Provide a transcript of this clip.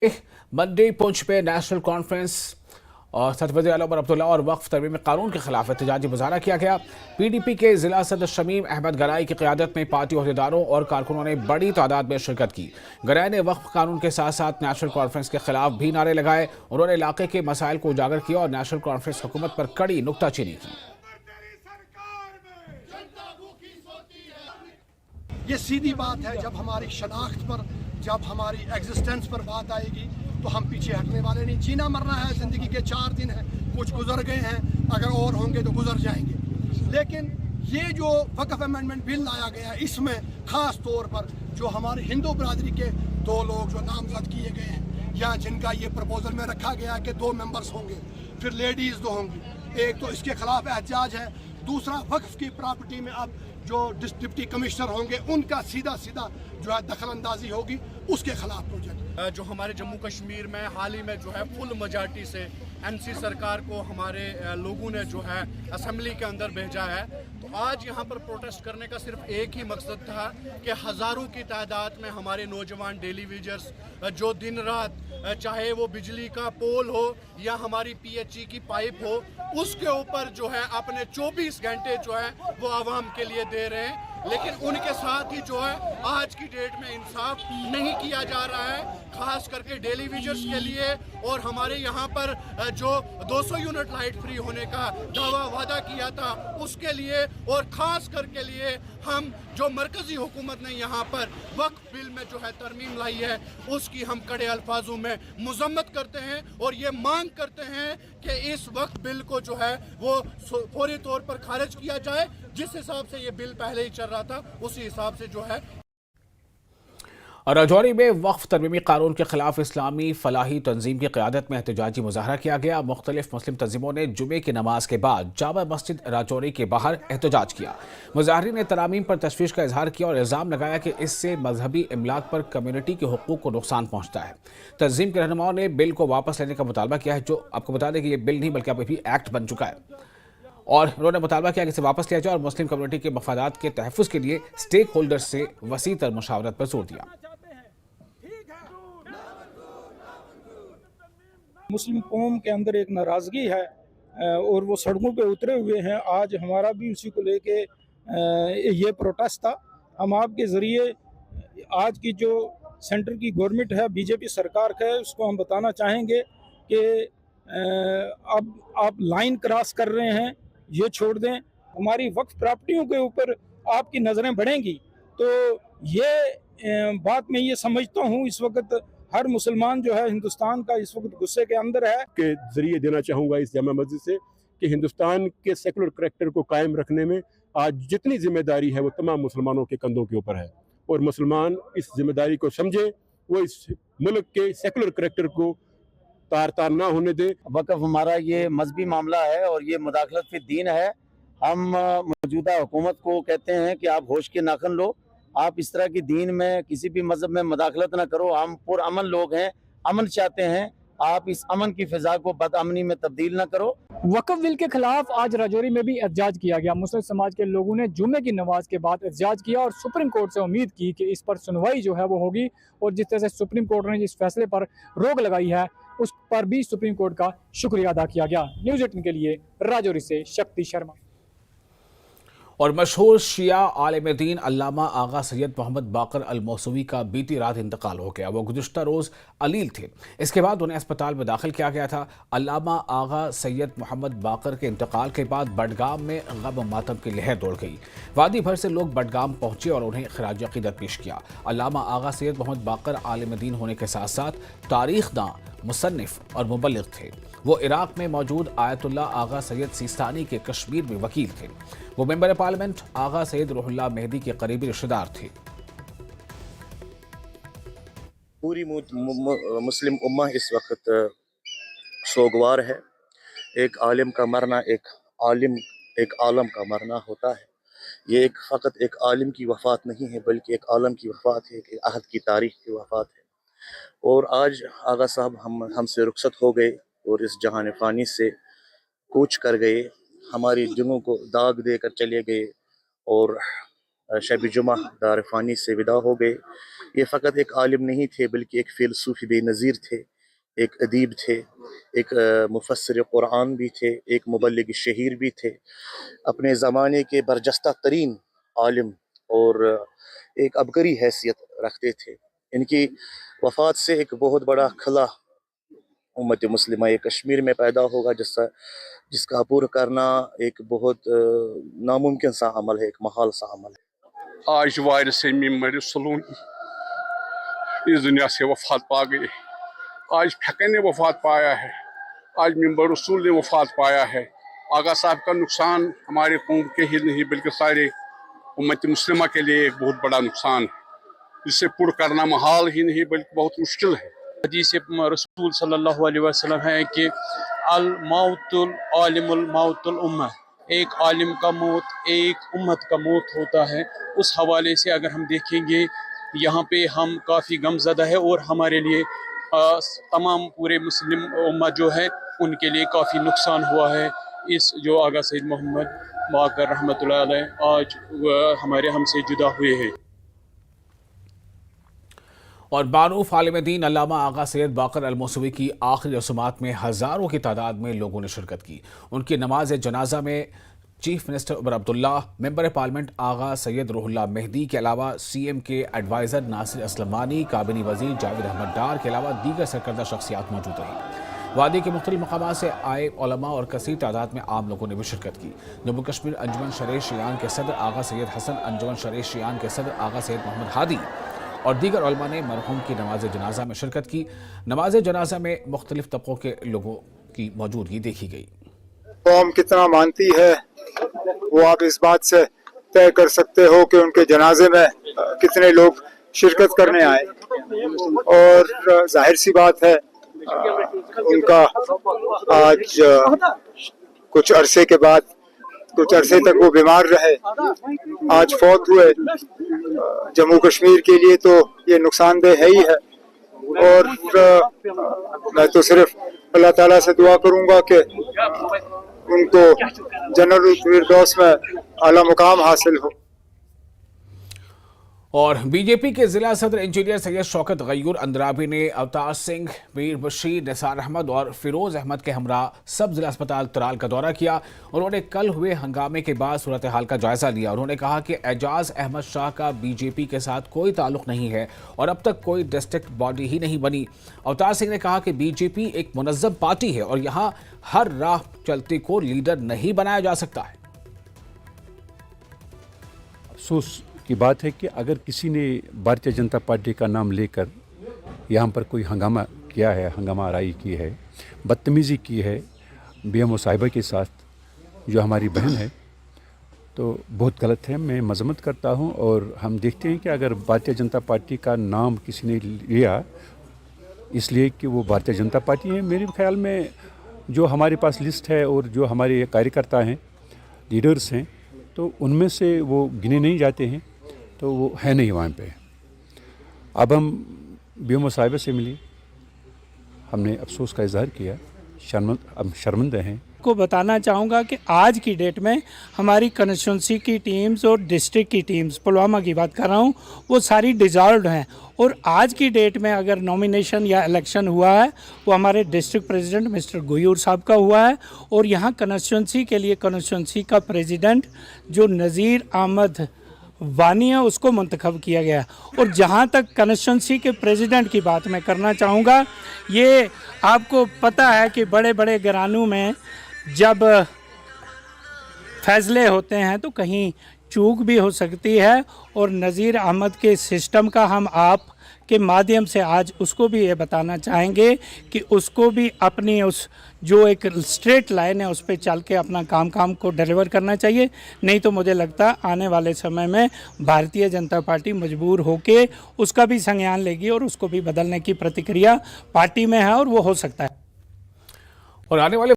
मंडी पुंछ में national conference और सदर वज़ीर आला उमर अब्दुल्ला और वक्फ तरमीम कानून के खिलाफ एहतजाजी मुजाहरा किया गया। PDP के जिला सदर शमीम अहमद गनाई की क़यादत में पार्टी अहदेदारों और कारकुनों ने बड़ी तादाद में शिरकत की। गनाई ने वक्फ कानून के साथ साथ नेशनल कॉन्फ्रेंस के खिलाफ भी नारे लगाए। उन्होंने इलाके के मसाइल को उजागर किया और नेशनल कॉन्फ्रेंस हुकूमत पर कड़ी नुक्ताचीनी की। ये सीधी बात है, जब हमारी शनाख्त पर, जब हमारी एग्जिस्टेंस पर बात आएगी तो हम पीछे हटने वाले नहीं। जीना मरना है, ज़िंदगी के 4 दिन हैं, कुछ गुजर गए हैं, अगर और होंगे तो गुजर जाएंगे। लेकिन ये जो वक्फ अमेंडमेंट बिल लाया गया, इसमें ख़ास तौर पर जो हमारे हिंदू बरादरी के 2 लोग जो नामजद किए गए हैं, या जिनका ये प्रपोजल में रखा गया कि 2 मेंबर्स होंगे, फिर लेडीज़ 2 होंगी, एक तो इसके खिलाफ एहतजाज है। दूसरा, वक्फ की प्रॉपर्टी में अब जो डिप्टी कमिश्नर होंगे उनका सीधा जो है दखल अंदाजी होगी, उसके खिलाफ प्रोजेक्ट। जो हमारे जम्मू कश्मीर में हाल ही में जो है फुल मेजॉरिटी से NC सरकार को हमारे लोगों ने जो है असेंबली के अंदर भेजा है, तो आज यहाँ पर प्रोटेस्ट करने का सिर्फ एक ही मकसद था कि हज़ारों की तादाद में हमारे नौजवान डेली वेजर्स जो दिन रात, चाहे वो बिजली का पोल हो या हमारी PHE की पाइप हो, उसके ऊपर जो है अपने 24 घंटे जो है वो आवाम के लिए दे रहे हैं, लेकिन उनके साथ ही जो है आज की डेट में इंसाफ नहीं किया जा रहा है, खास करके डेली वेजर्स के लिए। और हमारे यहाँ पर जो 200 यूनिट लाइट फ्री होने का दावा वादा किया था उसके लिए, और ख़ास करके लिए हम जो मरकज़ी हुकूमत ने यहाँ पर वक्फ बिल में जो है तरमीम लाई है, उसकी हम कड़े अल्फाजों में मज़म्मत करते हैं और ये मांग करते हैं कि इस वक्फ बिल को जो है वो फौरी तौर पर खारिज किया जाए। जिस हिसाब से ये बिल पहले ही चल रहा था उसी हिसाब से जो है। राजौरी में वक्फ तरमीमी कानून के खिलाफ इस्लामी फलाही तंजीम की क़यादत में एहतजाजी मुजाहरा किया गया। मुख्तलिफ मुस्लिम तंजीमों ने जुमे की नमाज के बाद जामा मस्जिद राजौरी के बाहर एहतजाज किया। मुजाहरीन ने तरामीम पर तशवीश का इजहार किया और इल्ज़ाम लगाया कि इससे मजहबी इमलाक पर कम्यूनिटी के हुकूक को नुकसान पहुँचता है। तंजीम के रहनुमाओं ने बिल को वापस लेने का मुतालबा किया है, जो आपको बता दें कि ये बिल नहीं बल्कि अब अभी एक्ट बन चुका है, और उन्होंने मुतालबा किया कि इसे वापस लिया जाए और मुस्लिम कम्यूनिटी के मफादात के तहफ़्फ़ुज़ के लिए स्टेक होल्डर्स से वसी तर मुशावरत पर जोर दिया। मुस्लिम कौम के अंदर एक नाराज़गी है और वो सड़कों पे उतरे हुए हैं। आज हमारा भी उसी को लेके ये प्रोटेस्ट था। हम आपके ज़रिए आज की जो सेंटर की गवर्नमेंट है, BJP सरकार का है, उसको हम बताना चाहेंगे कि अब आप लाइन क्रॉस कर रहे हैं, ये छोड़ दें। हमारी वक्फ प्रॉपर्टियों के ऊपर आपकी नज़रें बढ़ेंगी, तो ये बात मैं ये समझता हूँ इस वक्त हर मुसलमान जो है हिंदुस्तान का इस वक्त गुस्से के अंदर है। के ज़रिए देना चाहूँगा इस जामा मस्जिद से कि हिंदुस्तान के सेकुलर करैक्टर को कायम रखने में आज जितनी जिम्मेदारी है वो तमाम मुसलमानों के कंधों के ऊपर है, और मुसलमान इस जिम्मेदारी को समझे, वो इस मुल्क के सेकुलर करैक्टर को तार तार ना होने दे। वक़्फ़ हमारा ये मजहबी मामला है और ये मुदाखलत फी दीन है। हम मौजूदा हुकूमत को कहते हैं कि आप होश के नाखन लो, आप इस तरह की दीन में किसी भी मजहब में मुदाखलत ना करो। हम पुरअमन लोग हैं, अमन चाहते हैं, आप इस अमन की फ़िज़ा को बदअमनी में तब्दील ना करो। वक्फ बिल के खिलाफ आज राजौरी में भी एहतजाज किया गया। मुस्लिम समाज के लोगों ने जुमे की नमाज के बाद एहतजाज किया और सुप्रीम कोर्ट से उम्मीद की कि इस पर सुनवाई जो है वो होगी, और जिस तरह से सुप्रीम कोर्ट ने जिस फैसले पर रोक लगाई है उस पर भी सुप्रीम कोर्ट का शुक्रिया अदा किया गया। न्यूज़ 18 के लिए राजौरी से शक्ति शर्मा। और मशहूर शिया आलिम दीन अल्लामा आगा सैयद मोहम्मद बाकर अल मौसूवी का बीती रात इंतकाल हो गया। वो गुज़िश्ता रोज़ अलील थे, इसके बाद उन्हें अस्पताल में दाखिल किया गया था। अल्लामा आगा सैयद मोहम्मद बाकर के इंतकाल के बाद बडगाम में गम मातम की लहर दौड़ गई। वादी भर से लोग बडगाम पहुंचे और उन्हें खराज अक़ीदत पेश किया। अल्लामा आगा सैयद मोहम्मद बाकर आलिम दीन होने के साथ साथ तारीख़दां, मुसन्निफ़ और मुबल्लिग़ थे। वो इराक़ में मौजूद आयतुल्ला आगा सैयद सिस्तानी के कश्मीर में वकील थे। वो मेंबर पार्लियामेंट आगा सैयद रूहुल्लाह मेहदी के करीबी रिश्तेदार थे। पूरी मुस्लिम उम्मा इस वक्त सोगवार है। एक आलिम का मरना एक आलम का मरना होता है। ये फ़कत एक आलिम की वफ़ात नहीं है, बल्कि एक आलम की वफ़ात है, एक अहद की तारीख़ की वफ़ात है। और आज आगा साहब हमसे रुखसत हो गए और इस जहान फ़ानी से कूच कर गए, हमारी जुनूं को दाग देकर चले गए। और शब जुमा दारफानी से विदा हो गए। ये फ़कत एक आलिम नहीं थे बल्कि एक फ़िलसूफ़ी बेनज़ीर थे, एक अदीब थे, एक मुफस्सिर कुरान भी थे, एक मुबल्लिग शहीर भी थे, अपने ज़माने के बरजस्ता तरीन आलिम और एक अबकरी हैसियत रखते थे। इनकी वफ़ात से एक बहुत बड़ा खला उम्मत मुस्लिमा ये कश्मीर में पैदा होगा, जिसका अबूर करना एक बहुत नामुमकिन सा अमल है, एक महाल सा अमल है। आज वारिस मेमोरी सलूनी इस दुनिया से वफात पा गए। आज फैकन ने वफात पाया है, आज मेंबर रसूल ने वफात पाया है। आगा साहब का नुकसान हमारे कौम के ही नहीं बल्कि सारे उम्मत मुस्लिमा के लिए एक बहुत बड़ा नुकसान है, जिसे पुर करना महाल ही नहीं बल्कि बहुत मुश्किल है। हदीस रसूल सल्लल्लाहु अलैहि वसल्लम है कि अल मौतुल आलिमुल मौतुल उम्मा, एक आलिम का मौत एक उम्मत का मौत होता है। उस हवाले से अगर हम देखेंगे यहाँ पे हम काफ़ी गमज़दा है और हमारे लिए तमाम पूरे मुस्लिम उम्मत जो है उनके लिए काफ़ी नुकसान हुआ है। इस जो आगा सैयद मोहम्मद बाकर रहमतुल्लाह अलैह आज हमारे हमसे जुदा हुए हैं। और बारूफ आलिम दीन अल्लामा आगा सैयद बाकर अल-मौसवी की आखिरी रसूमात में हज़ारों की तादाद में लोगों ने शिरकत की। उनकी नमाज जनाजा में chief minister Omar Abdullah, member parliament Agha Syed Ruhullah Mehdi के अलावा सीएम के एडवाइज़र नासिर असलमानी, काबिनी वज़ीर जावेद अहमद डार के अलावा दीगर सरकर्दा शख्सियात मौजूद रहीं। वादी के मुख्तलिफ मकामात से आए उलमा और कसीर तादाद में आम लोगों ने भी शिरकत की। जम्मू कश्मीर अंजुमन शरीय शियान के सदर आगा सैयद हसन, अंजुमन शरीय शियान के सदर आगा सैयद मोहम्मद हादी और दीगर उलमा ने मरहूम की नमाज जनाजा में शिरकत की। नमाज जनाजा में मुख्तलिफ तबकों के लोगों की मौजूदगी देखी गई। कौम कितना मानती है वो आप इस बात से तय कर सकते हो कि उनके जनाजे में कितने लोग शिरकत करने आए, और जाहिर सी बात है उनका आज कुछ अरसे के बाद, कुछ अरसे तक वो बीमार रहे, आज फौत हुए। जम्मू कश्मीर के लिए तो ये नुकसानदेह है ही है, और मैं तो सिर्फ अल्लाह ताला से दुआ करूंगा कि उनको जनरल फिरदौस में आला मुकाम हासिल हो। और बीजेपी के जिला सदर इंजीनियर सैयद शौकत गयूर अंद्राबी ने अवतार सिंह, मीर बशीर, निसार अहमद और फिरोज अहमद के हमरा सब जिला अस्पताल तराल का दौरा किया। उन्होंने कल हुए हंगामे के बाद सूरत हाल का जायजा लिया। उन्होंने कहा कि एजाज अहमद शाह का बीजेपी के साथ कोई ताल्लुक नहीं है और अब तक कोई डिस्ट्रिक्ट बॉडी ही नहीं बनी। अवतार सिंह ने कहा कि बीजेपी एक मुनज़्ज़म पार्टी है और यहाँ हर राह चलते को लीडर नहीं बनाया जा सकता है। अफसोस की बात है कि अगर किसी ने भारतीय जनता पार्टी का नाम लेकर यहाँ पर कोई हंगामा किया है, हंगामा आराई की है, बदतमीज़ी की है बीएमओ साहिबा के साथ, जो हमारी बहन है, तो बहुत गलत है। मैं मजम्मत करता हूँ। और हम देखते हैं कि अगर भारतीय जनता पार्टी का नाम किसी ने लिया इसलिए कि वो भारतीय जनता पार्टी है, मेरे ख्याल में जो हमारे पास लिस्ट है और जो हमारे कार्यकर्ता हैं, लीडर्स हैं, तो उनमें से वो गिने नहीं जाते हैं, तो वो है नहीं वहाँ पे। अब हम बीएमओ साहिबा से मिली, हमने अफसोस का इजहार किया, शर्मिंदा हैं। को बताना चाहूँगा कि आज की डेट में हमारी कंस्टिट्यूंसी की टीम्स और डिस्ट्रिक्ट की टीम्स, पुलवामा की बात कर रहा हूँ, वो सारी डिज़ॉल्व्ड हैं। और आज की डेट में अगर नॉमिनेशन या इलेक्शन हुआ है वो हमारे डिस्ट्रिक्ट प्रेसिडेंट मिस्टर गयूर साहब का हुआ है, और यहाँ कंस्टिट्यूंसी के लिए कंस्टिट्यूंसी का प्रेसिडेंट जो नज़ीर अहमद वानी है उसको मुंतखब किया गया। और जहाँ तक कंस्टिट्यूंसी के प्रेसिडेंट की बात मैं करना चाहूँगा, ये आपको पता है कि बड़े बड़े घरानों में जब फैसले होते हैं तो कहीं चूक भी हो सकती है, और नज़ीर अहमद के सिस्टम का हम आप के माध्यम से आज उसको भी ये बताना चाहेंगे कि उसको भी अपनी उस जो एक स्ट्रेट लाइन है उस पर चल के अपना काम को डिलीवर करना चाहिए। नहीं तो मुझे लगता आने वाले समय में भारतीय जनता पार्टी मजबूर होके उसका भी संज्ञान लेगी और उसको भी बदलने की प्रतिक्रिया पार्टी में है, और वो हो सकता है। और आने वाले